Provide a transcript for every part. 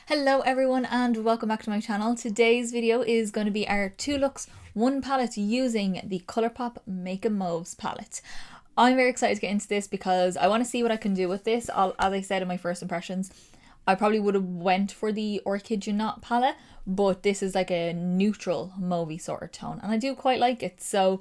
Hello everyone and welcome back to my channel. Today's video is going to be our 2 looks, 1 palette using the Colourpop Making Mauves palette. I'm very excited to get into this because I want to see what I can do with this. As I said in my first impressions, I probably would have went for the Orchid Knot palette, but this is like a neutral mauvey sort of tone and I do quite like it. So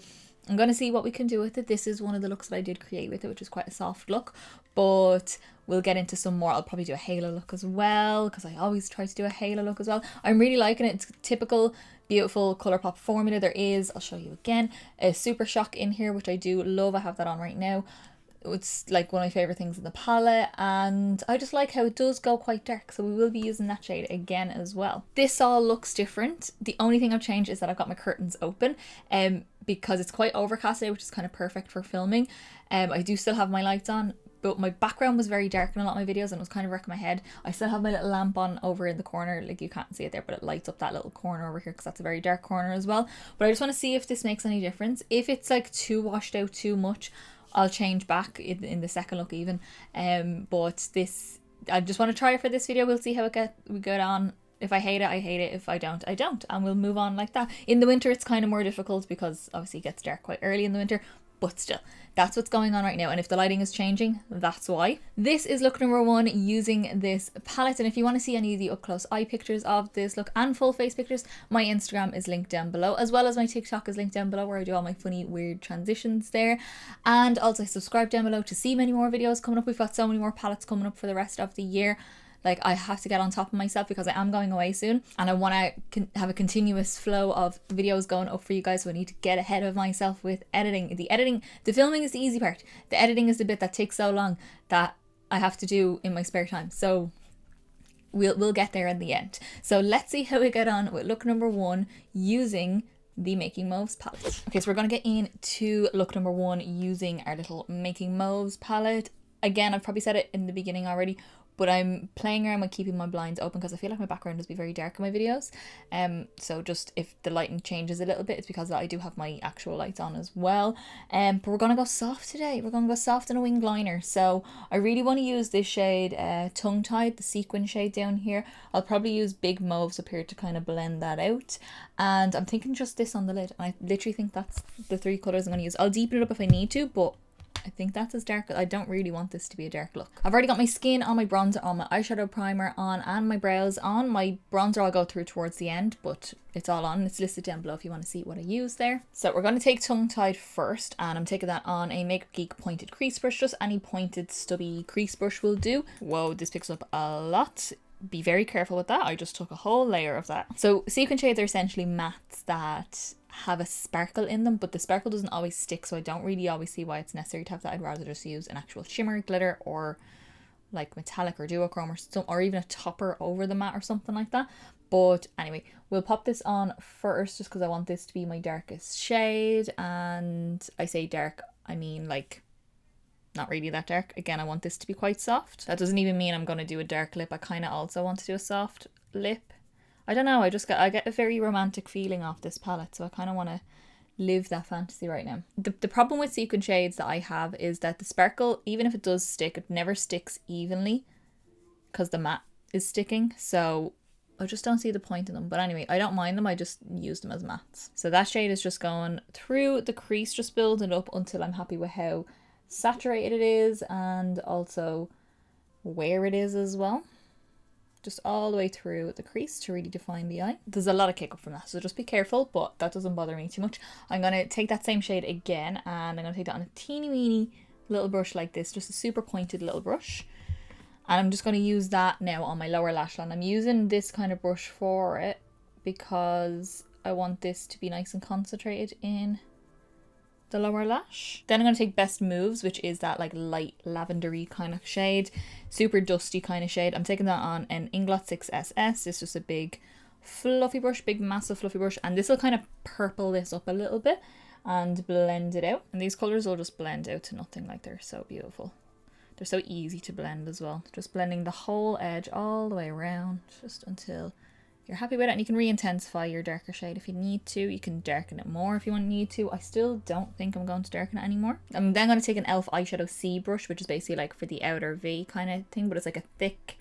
I'm going to see what we can do with it. This is one of the looks that I did create with it, which is quite a soft look, but we'll get into some more. I'll probably do a halo look as well, because I always try to do a halo look as well. I'm really liking it. It's typical, beautiful Colourpop formula. There is, I'll show you again, a Super Shock in here, which I do love. I have that on right now. It's like one of my favourite things in the palette, and I just like how it does go quite dark, so we will be using that shade again as well. This all looks different. The only thing I've changed is that I've got my curtains open because it's quite overcast today, which is kind of perfect for filming. I do still have my lights on, but my background was very dark in a lot of my videos and it was kind of wrecking my head. I still have my little lamp on over in the corner, like you can't see it there, but it lights up that little corner over here because that's a very dark corner as well. But I just want to see if this makes any difference. If it's like too washed out too much, I'll change back in the second look even. But this, I just want to try it for this video. We'll see how we get on. If I hate it, I hate it. If I don't, I don't. And we'll move on like that. In the winter, it's kind of more difficult because obviously it gets dark quite early in the winter. But still, that's what's going on right now. And if the lighting is changing, that's why. This is look number 1 using this palette. And if you want to see any of the up close eye pictures of this look and full face pictures, my Instagram is linked down below, as well as my TikTok is linked down below, where I do all my funny, weird transitions there. And also subscribe down below to see many more videos coming up. We've got so many more palettes coming up for the rest of the year. Like, I have to get on top of myself because I am going away soon and I want to have a continuous flow of videos going up for you guys, so I need to get ahead of myself with editing. The filming is the easy part. The editing is the bit that takes so long that I have to do in my spare time. So we'll get there in the end. So let's see how we get on with look number 1 using the Making Mauves palette. Okay, so we're going to get into look number 1 using our little Making Mauves palette. Again, I've probably said it in the beginning already, but I'm playing around with keeping my blinds open because I feel like my background does be very dark in my videos. So just if the lighting changes a little bit, it's because I do have my actual lights on as well. But we're going to go soft today. We're going to go soft in a winged liner. So I really want to use this shade Tongue Tied, the sequin shade down here. I'll probably use Big Mauves up here to kind of blend that out. And I'm thinking just this on the lid. And I literally think that's the 3 colours I'm going to use. I'll deepen it up if I need to, but I think that's as dark. I don't really want this to be a dark look. I've already got my skin on, my bronzer on, my eyeshadow primer on, and my brows on. My bronzer I'll go through towards the end, but it's all on. It's listed down below if you want to see what I use there. So we're going to take Tongue Tied first, and I'm taking that on a Makeup Geek pointed crease brush. Just any pointed stubby crease brush will do. Whoa, this picks up a lot. Be very careful with that. I just took a whole layer of that. So sequin shades are essentially mattes that have a sparkle in them, but the sparkle doesn't always stick, so I don't really always see why it's necessary to have that. I'd rather just use an actual shimmer, glitter, or like metallic or duochrome or even a topper over the matte or something like that. But anyway, we'll pop this on first just because I want this to be my darkest shade. And I say dark, I mean like not really that dark. Again, I want this to be quite soft. That doesn't even mean I'm going to do a dark lip. I kind of also want to do a soft lip. I don't know, I get a very romantic feeling off this palette, so I kind of want to live that fantasy right now. The problem with sequin shades that I have is that the sparkle, even if it does stick, it never sticks evenly because the matte is sticking, so I just don't see the point in them. But anyway, I don't mind them, I just use them as mattes. So that shade is just going through the crease, just building up until I'm happy with how saturated it is and also where it is as well. Just all the way through the crease to really define the eye. There's a lot of kick up from that, so just be careful, but that doesn't bother me too much. I'm going to take that same shade again, and I'm going to take that on a teeny weeny little brush like this, just a super pointed little brush. And I'm just going to use that now on my lower lash line. I'm using this kind of brush for it because I want this to be nice and concentrated in the lower lash. Then I'm going to take Best Moves, which is that like light lavendery kind of shade, super dusty kind of shade. I'm taking that on an Inglot 6SS. It's just a big fluffy brush, big massive fluffy brush, and this will kind of purple this up a little bit and blend it out. And these colours will just blend out to nothing. Like, they're so beautiful. They're so easy to blend as well. Just blending the whole edge all the way around just until you're happy with it, and you can re-intensify your darker shade if you need to. You can darken it more if you need to. I still don't think I'm going to darken it anymore. I'm then going to take an e.l.f. eyeshadow C brush, which is basically like for the outer V kind of thing, but it's like a thick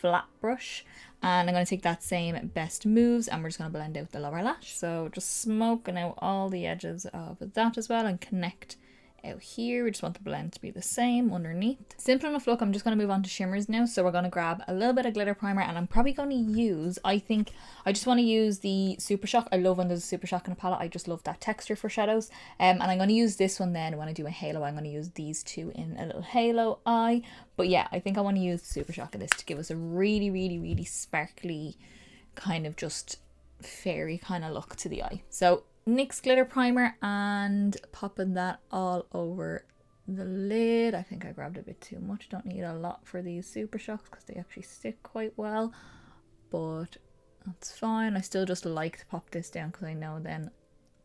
flat brush, and I'm going to take that same Best Moves and we're just going to blend out the lower lash. So just smoking out all the edges of that as well and connect out here. We just want the blend to be the same underneath. Simple enough look. I'm just going to move on to shimmers now. So we're going to grab a little bit of glitter primer, and I'm probably going to use, I think I just want to use the Super Shock. I love when there's a Super Shock in a palette. I just love that texture for shadows. And I'm going to use this one then when I do a halo. I'm going to use these two in a little halo eye. But yeah, I think I want to use the Super Shock in this to give us a really sparkly kind of just fairy kind of look to the eye. So NYX glitter primer and popping that all over the lid. I think I grabbed a bit too much. Don't need a lot for these Super Shocks because they actually stick quite well, but that's fine. I still just like to pop this down because I know then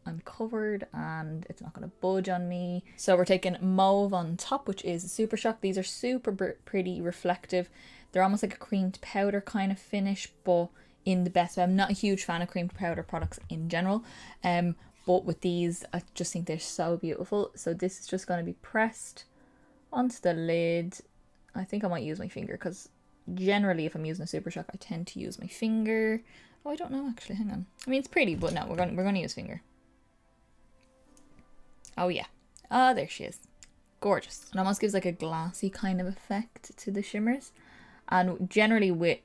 I'm covered and it's not going to budge on me. So we're taking Mauve on top, which is a Super Shock. These are super pretty reflective. They're almost like a creamed powder kind of finish, but in the best way. I'm not a huge fan of creamed powder products in general, but with these I just think they're so beautiful. So this is just going to be pressed onto the lid. I think I might use my finger because generally if I'm using a Super Shock I tend to use my finger. Oh, I don't know actually, hang on. I mean, it's pretty, but no, we're going to use finger. Oh yeah, there she is, gorgeous. It almost gives like a glassy kind of effect to the shimmers, and generally with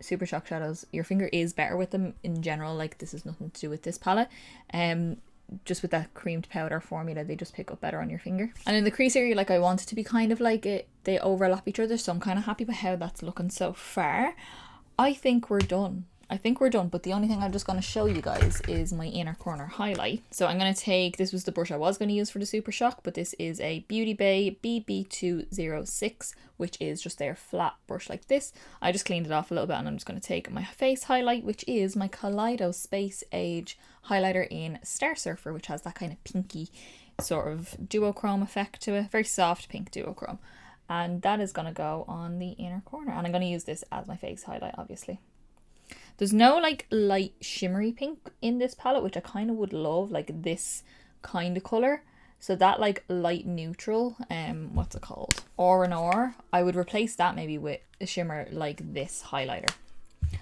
Super Shock shadows your finger is better with them in general. Like, this has nothing to do with this palette, just with that creamed powder formula they just pick up better on your finger. And in the crease area, like, I want it to be kind of like they overlap each other, so I'm kind of happy with how that's looking so far. I think we're done. But the only thing I'm just going to show you guys is my inner corner highlight. So I'm going to take, this was the brush I was going to use for the Super Shock, but this is a Beauty Bay BB206, which is just their flat brush like this. I just cleaned it off a little bit and I'm just going to take my face highlight, which is my Kaleidos Space Age highlighter in Star Surfer, which has that kind of pinky sort of duochrome effect to it. Very soft pink duochrome. And that is going to go on the inner corner. And I'm going to use this as my face highlight, obviously. There's no like light shimmery pink in this palette, which I kind of would love, like this kind of color. So that like light neutral, what's it called? R&R. I would replace that maybe with a shimmer like this highlighter.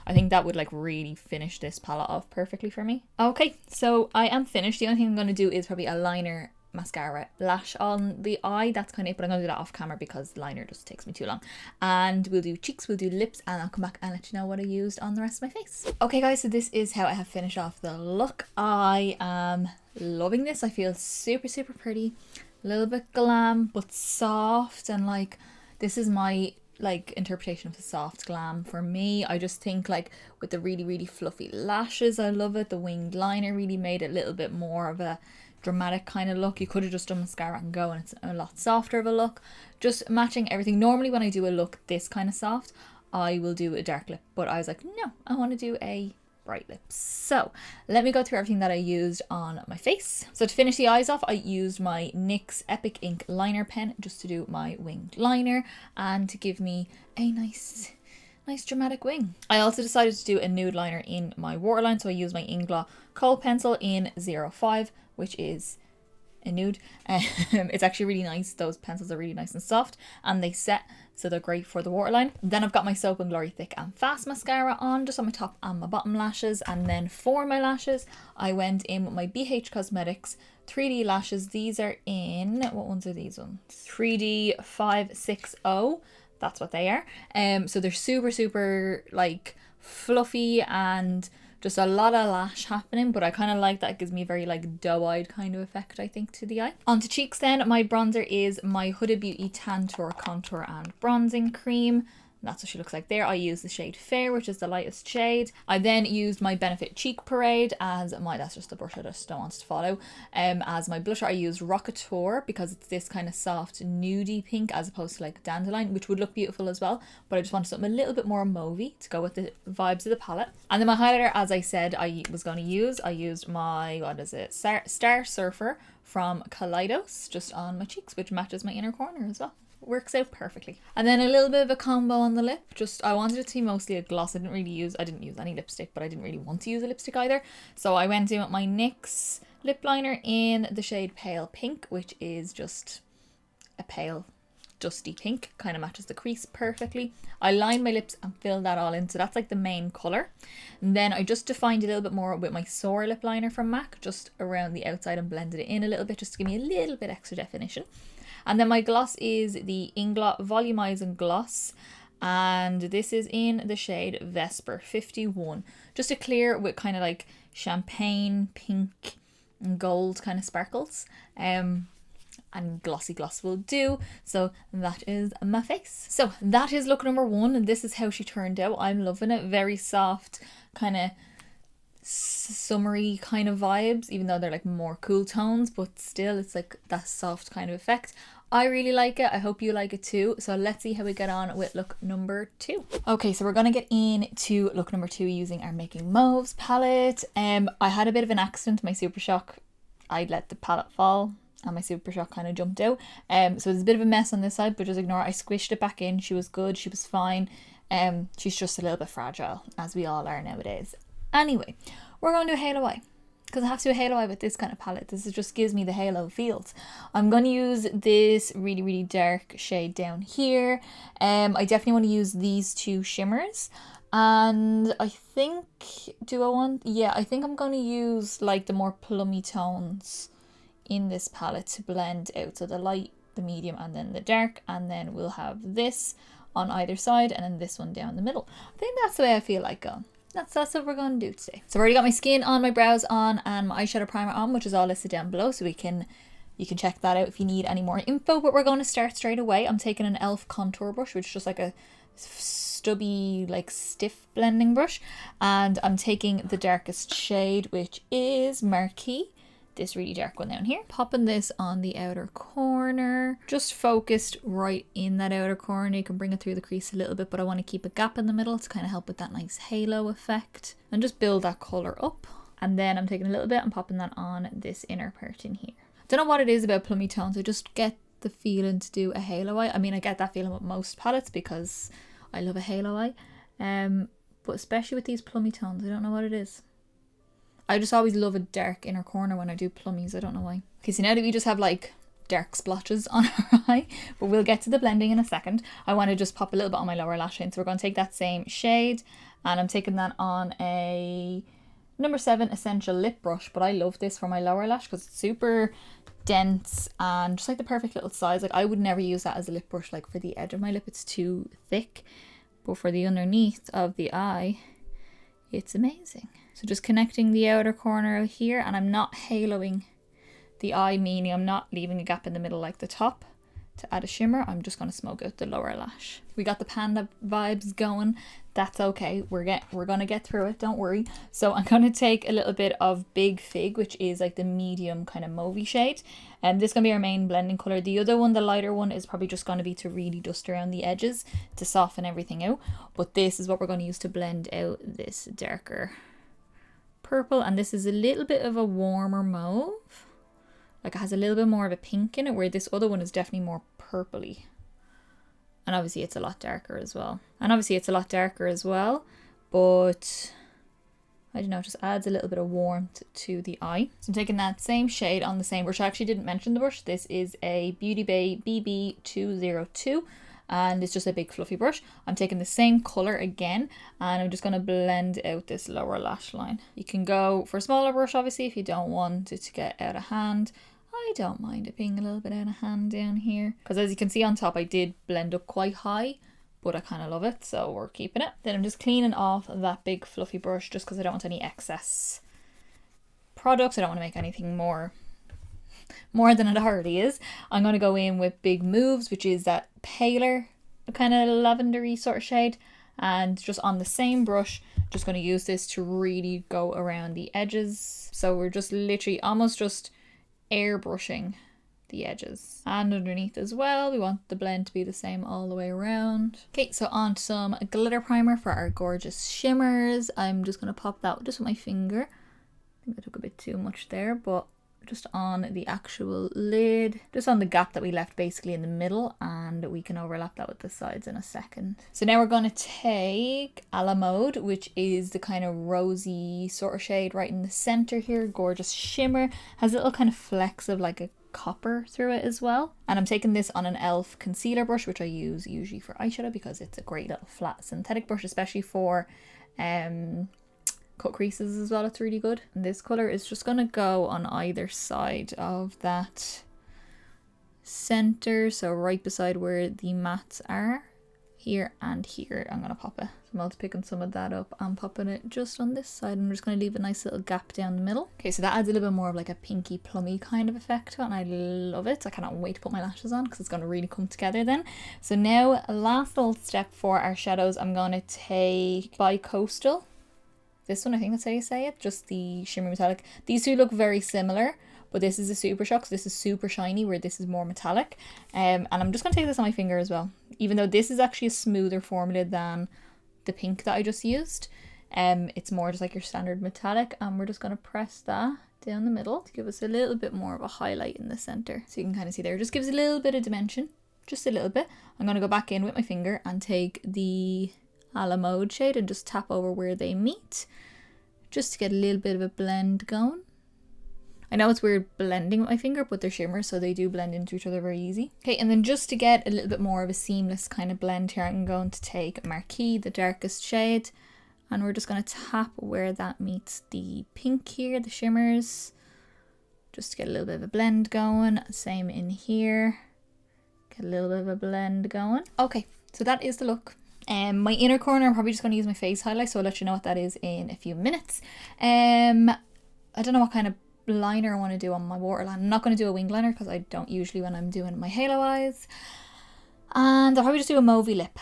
I think that would like really finish this palette off perfectly for me. Okay, so I am finished. The only thing I'm going to do is probably a liner, mascara, lash on the eye. That's kind of it, but I'm going to do that off camera because liner just takes me too long. And we'll do cheeks, we'll do lips, and I'll come back and let you know what I used on the rest of my face. Okay guys, so this is how I have finished off the look. I am loving this. I feel super pretty, a little bit glam but soft, and like this is my like interpretation of a soft glam for me. I just think like with the really fluffy lashes, I love it. The winged liner really made it a little bit more of a dramatic kind of look. You could have just done mascara and go and it's a lot softer of a look. Just matching everything. Normally when I do a look this kind of soft, I will do a dark lip, but I was like, no, I want to do a bright lip. So let me go through everything that I used on my face. So to finish the eyes off, I used my NYX Epic Ink liner pen just to do my winged liner and to give me a nice dramatic wing. I also decided to do a nude liner in my waterline, so I used my Inglaw Kohl pencil in 05, which is a nude. It's actually really nice. Those pencils are really nice and soft and they set, so they're great for the waterline. Then I've got my Soap and Glory Thick and Fast mascara on just on my top and my bottom lashes, and then for my lashes I went in with my BH Cosmetics 3D lashes. These are in, what ones are these ones? 3D 560. That's what they are. So they're super like fluffy and just a lot of lash happening, but I kind of like that. It gives me a very like doe-eyed kind of effect, I think, to the eye. Onto cheeks then. My bronzer is my Huda Beauty Tantour Contour and Bronzing Cream. That's what she looks like there. I use the shade Fair, which is the lightest shade. I then used my Benefit Cheek Parade as my, that's just the brush I just don't want to follow. As my blusher, I used Rockateur because it's this kind of soft nudie pink as opposed to like dandelion, which would look beautiful as well. But I just wanted something a little bit more mauvey to go with the vibes of the palette. And then my highlighter, as I said, I was going to use, I used my, what is it, Star Surfer from Kaleidos just on my cheeks, which matches my inner corner as well. Works out perfectly. And then a little bit of a combo on the lip. Just, I wanted it to be mostly a gloss. I didn't use any lipstick, but I didn't really want to use a lipstick either. So I went in with my NYX lip liner in the shade Pale Pink, which is just a pale dusty pink, kind of matches the crease perfectly. I line my lips and fill that all in, so that's like the main colour. And then I just defined a little bit more with my Soar lip liner from MAC, just around the outside, and blended it in a little bit just to give me a little bit extra definition. And then my gloss is the Inglot Volumizing Gloss, and this is in the shade Vesper 51. Just a clear with kind of like champagne, pink and gold kind of sparkles. And glossy gloss will do. So that is my face. So that is look number 1, and this is how she turned out. I'm loving it. Very soft, kind of summery kind of vibes, even though they're like more cool tones, but still it's like that soft kind of effect. I really like it. I hope you like it too. So let's see how we get on with look number 2. Okay, so we're gonna get into look number 2 using our Making Mauves palette. I had a bit of an accident. My Super Shock, I let the palette fall and my Super Shock kind of jumped out. So there's a bit of a mess on this side, but just ignore it. I squished it back in. She was good. She was fine. She's just a little bit fragile, as we all are nowadays. Anyway, we're going to do a halo eye, because I have to do a halo eye with this kind of palette. This just gives me the halo feels. I'm going to use this really, really dark shade down here. I definitely want to use these 2 shimmers. And I think, I think I'm going to use like the more plummy tones in this palette to blend out. So the light, the medium, and then the dark. And then we'll have this on either side and then this one down the middle. I think that's the way I feel like going. That's what we're going to do today. So I've already got my skin on, my brows on, and my eyeshadow primer on, which is all listed down below, so you can check that out if you need any more info. But we're going to start straight away. I'm taking an e.l.f. contour brush, which is just like a stubby, like stiff blending brush, and I'm taking the darkest shade, which is Marquee. This really dark one down here. Popping this on the outer corner, just focused right in that outer corner. You can bring it through the crease a little bit, but I want to keep a gap in the middle to kind of help with that nice halo effect and just build that color up. And then I'm taking a little bit and popping that on this inner part in here. Don't know what it is about plummy tones. I just get the feeling to do a halo eye. I mean, I get that feeling with most palettes because I love a halo eye. But especially with these plummy tones, I don't know what it is. I just always love a dark inner corner when I do plummies. I don't know why. Okay, so now that we just have like dark splotches on our eye, but we'll get to the blending in a second. I want to just pop a little bit on my lower lash line. So we're going to take that same shade, and I'm taking that on a number 7 Essential Lip Brush. But I love this for my lower lash because it's super dense and just like the perfect little size. Like I would never use that as a lip brush like for the edge of my lip. It's too thick. But for the underneath of the eye, it's amazing. So just connecting the outer corner here, and I'm not haloing the eye, meaning I'm not leaving a gap in the middle like the top to add a shimmer. I'm just going to smoke out the lower lash. We got the panda vibes going. That's okay. We're going to get through it. Don't worry. So I'm going to take a little bit of Big Fig, which is like the medium kind of mauvey shade. And this is going to be our main blending color. The other one, the lighter one, is probably just going to be to really dust around the edges to soften everything out. But this is what we're going to use to blend out this darker purple. And this is a little bit of a warmer mauve. Like it has a little bit more of a pink in it, where this other one is definitely more purpley. And obviously it's a lot darker as well. But I don't know, it just adds a little bit of warmth to the eye. So I'm taking that same shade on the same brush. I actually didn't mention the brush. This is a Beauty Bay BB202. And it's just a big fluffy brush. I'm taking the same color again, and I'm just going to blend out this lower lash line. You can go for a smaller brush, obviously, if you don't want it to get out of hand. I don't mind it being a little bit out of hand down here, because as you can see on top, I did blend up quite high, but I kind of love it, so we're keeping it. Then I'm just cleaning off that big fluffy brush just because I don't want any excess products. I don't want to make anything more than it already is. I'm going to go in with Big Mauves, which is that paler kind of lavendery sort of shade, and just on the same brush, just going to use this to really go around the edges. So we're just literally almost just airbrushing the edges, and underneath as well. We want the blend to be the same all the way around. Okay, so on to some glitter primer for our gorgeous shimmers. I'm just going to pop that just with my finger. I think I took a bit too much there, but just on the actual lid, just on the gap that we left basically in the middle, and we can overlap that with the sides in a second. So now we're going to take A La Mode, which is the kind of rosy sort of shade right in the center here. Gorgeous shimmer, has a little kind of flecks of like a copper through it as well. And I'm taking this on an e.l.f. concealer brush, which I use usually for eyeshadow because it's a great little flat synthetic brush, especially for cut creases as well. It's really good. And this colour is just going to go on either side of that centre, so right beside where the mattes are, here and here. I'm going to pop it. So I'm also picking some of that up and popping it just on this side. I'm just going to leave a nice little gap down the middle. Okay, so that adds a little bit more of like a pinky plummy kind of effect to it, and I love it. I cannot wait to put my lashes on because it's going to really come together then. So now, last little step for our shadows, I'm going to take Bi-Coastal. This one, I think that's how you say it, just the shimmer metallic. These two look very similar, but this is a Super Shock, so this is super shiny, where this is more metallic. And I'm just going to take this on my finger as well, even though this is actually a smoother formula than the pink that I just used. It's more just like your standard metallic, and we're just going to press that down the middle to give us a little bit more of a highlight in the center. So you can kind of see there, it just gives a little bit of dimension, just a little bit. I'm going to go back in with my finger and take the a la Mode shade and just tap over where they meet, just to get a little bit of a blend going. I know it's weird blending with my finger, but they're shimmers, so they do blend into each other very easy. Okay, and then just to get a little bit more of a seamless kind of blend here, I'm going to take Marquee, the darkest shade, and we're just going to tap where that meets the pink here, the shimmers, just to get a little bit of a blend going. Same in here, get a little bit of a blend going. Okay, so that is the look. My inner corner, I'm probably just going to use my face highlight, so I'll let you know what that is in a few minutes. I don't know what kind of liner I want to do on my waterline. I'm not going to do a wing liner because I don't usually when I'm doing my halo eyes. And I'll probably just do a mauvey lip.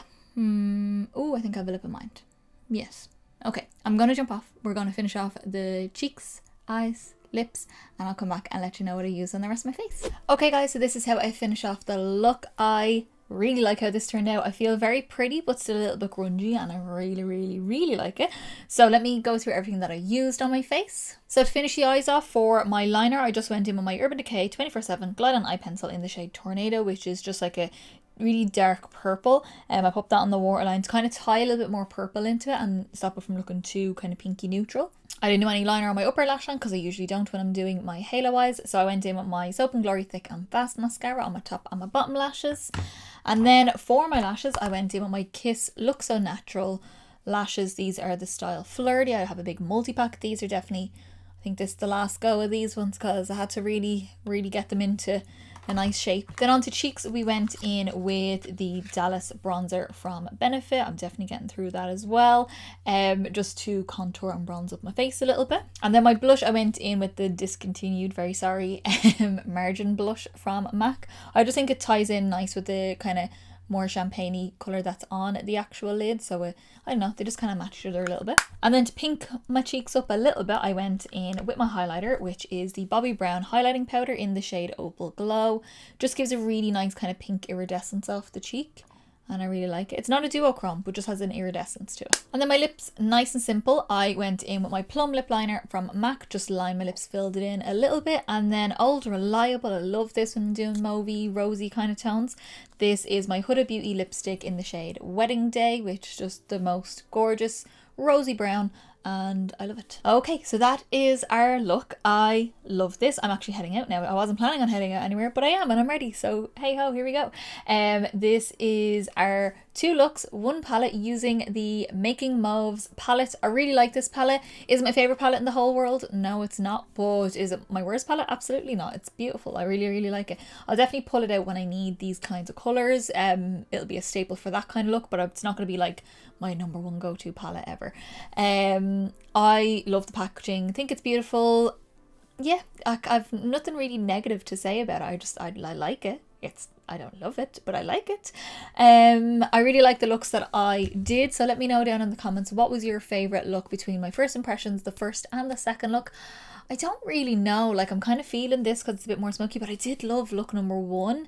Oh, I think I have a lip in mind. Yes. Okay, I'm going to jump off. We're going to finish off the cheeks, eyes, lips, and I'll come back and let you know what I use on the rest of my face. Okay guys, so this is how I finish off the look. I really like how this turned out. I feel very pretty but still a little bit grungy, and I really like it. So let me go through everything that I used on my face. So to finish the eyes off, for my liner I just went in with my Urban Decay 24/7 Glide On Eye Pencil in the shade Tornado, which is just like a really dark purple. I put that on the waterline to kind of tie a little bit more purple into it and stop it from looking too kind of pinky neutral. I didn't do any liner on my upper lash line because I usually don't when I'm doing my halo eyes, so I went in with my Soap and Glory Thick and Fast mascara on my top and my bottom lashes. And then for my lashes, I went in with my Kiss Look So Natural lashes. These are the style Flirty. I have a big multi-pack. These are definitely, I think this is the last go of these ones because I had to really get them into a nice shape. Then onto cheeks, we went in with the Dallas bronzer from Benefit. I'm definitely getting through that as well, just to contour and bronze up my face a little bit. And then my blush, I went in with the discontinued, very sorry, Margin blush from MAC. I just think it ties in nice with the kind of more champagne-y colour that's on the actual lid, so I don't know, they just kind of match each other a little bit. And then to pink my cheeks up a little bit, I went in with my highlighter, which is the Bobbi Brown highlighting powder in the shade Opal Glow. Just gives a really nice kind of pink iridescence off the cheek, and I really like it. It's not a duochrome, but just has an iridescence to it. And then my lips, nice and simple. I went in with my Plum lip liner from MAC, just lined my lips, filled it in a little bit, and then Old Reliable, I love this when I'm doing mauvey, rosy kind of tones. This is my Huda Beauty lipstick in the shade Wedding Day, which is just the most gorgeous rosy brown, and I love it. Okay, so that is our look. I love this. I'm actually heading out now. I wasn't planning on heading out anywhere, but I am, and I'm ready. So hey ho, here we go. This is our 2 looks, 1 palette using the Making Mauves palette. I really like this palette. Is it my favorite palette in the whole world? No, it's not. But is it my worst palette? Absolutely not. It's beautiful. I really like it. I'll definitely pull it out when I need these kinds of colors. It'll be a staple for that kind of look, but it's not going to be like my #1 go-to palette ever. I love the packaging. I think it's beautiful. Yeah, I've nothing really negative to say about it. I like it. I don't love it, but I like it. I really like the looks that I did. So let me know down in the comments, what was your favorite look between my first impressions, the first and the second look? I don't really know. Like, I'm kind of feeling this because it's a bit more smoky, but I did love look #1.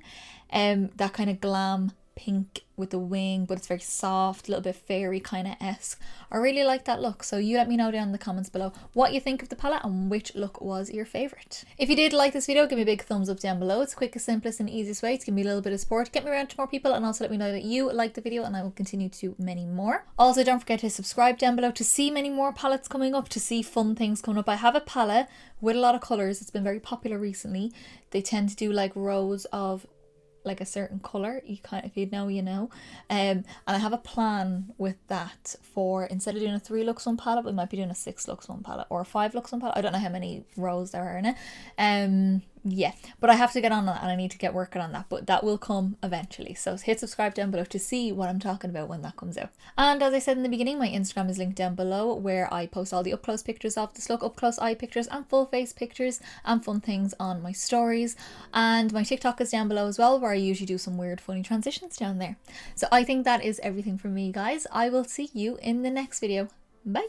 That kind of glam pink with the wing, but it's very soft, a little bit fairy kind of esque. I really like that look, so you let me know down in the comments below what you think of the palette and which look was your favorite. If you did like this video, give me a big thumbs up down below. It's the quickest, simplest and easiest way to give me a little bit of support, get me around to more people, and also let me know that you liked the video, and I will continue to do many more. Also, don't forget to subscribe down below to see many more palettes coming up, to see fun things coming up. I have a palette with a lot of colours. It's been very popular recently. They tend to do like rows of like a certain color. You kind of, if you know, you know. And I have a plan with that for, instead of doing a 3 looks one palette, we might be doing a 6 looks one palette or a 5 looks one palette. I don't know how many rows there are in it. Yeah, but I have to get on that and I need to get working on that, but that will come eventually. So hit subscribe down below to see what I'm talking about when that comes out. And as I said in the beginning, my Instagram is linked down below, where I post all the up close pictures of this look, up close eye pictures and full face pictures and fun things on my stories. And my TikTok is down below as well, where I usually do some weird funny transitions down there. So I think that is everything from me, guys. I will see you in the next video. Bye.